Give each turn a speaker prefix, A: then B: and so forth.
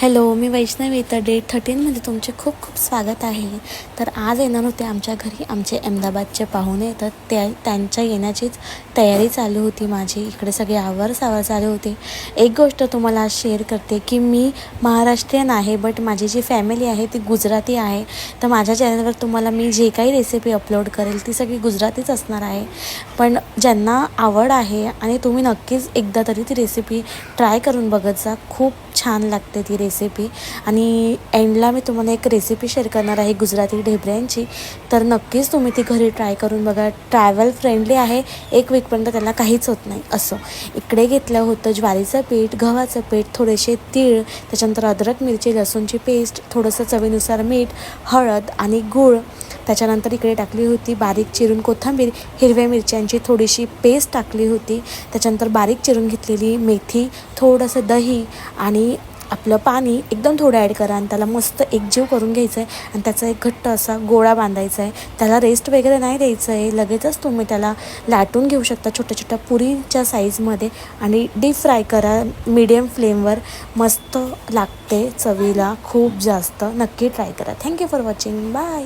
A: Hello, मी वैष्णवी. तर day 13मध्ये तुमचे खूप खूप स्वागत आहे. तर आज येणार होते आमच्या घरी आमचे अहमदाबादचे पाहुणे. तर त्यांच्या येण्याचीच तयारी चालू होती माझी. इकडे सगळे आवरसावर चालू होते. एक गोष्ट तुम्हाला आज शेअर करते की मी महाराष्ट्रीयन आहे, बट माझी जी फॅमिली आहे ती गुजराती आहे. तर माझ्या चॅनलवर तुम्हाला मी जे काही रेसिपी अपलोड करेल ती सगळी गुजरातीच असणार आहे. पण ज्यांना आवड आहे आणि तुम्ही नक्कीच एकदा तरी ती रेसिपी ट्राय करून बघत जा. खूप छान लागते ती रेसिपी. आणि एंडला मी तुम्हाला एक रेसिपी शेअर करणार आहे गुजराती ढेबऱ्यांची. तर नक्कीच तुम्ही ती घरी ट्राय करून बघा. ट्रॅव्हल फ्रेंडली आहे. एक वीकपर्यंत त्याला काहीच होत नाही. असं इकडे घेतलं होतं ज्वारीचं पीठ, गव्हाचं पीठ, थोडेसे तीळ, त्याच्यानंतर अद्रक मिरची लसूणची पेस्ट, थोडंसं चवीनुसार मीठ, हळद आणि गूळ. त्याच्यानंतर इकडे टाकली होती बारीक चिरून कोथिंबीर, हिरव्या मिरच्यांची थोडीशी पेस्ट टाकली होती. त्याच्यानंतर बारीक चिरून घेतलेली मेथी, थोडंसं दही आणि आपलं पाणी एकदम थोडं ॲड करा आणि त्याला मस्त एकजीव करून घ्यायचं आहे. आणि त्याचा एक घट्ट असा गोळा बांधायचा आहे. त्याला रेस्ट वगैरे नाही द्यायचं आहे. लगेचच तुम्ही त्याला लाटून घेऊ शकता छोट्या छोट्या पुरीच्या साईजमध्ये आणि डीप फ्राय करा मीडियम फ्लेमवर. मस्त लागते चवीला खूप जास्त. नक्की ट्राय करा. Thank you for watching. बाय.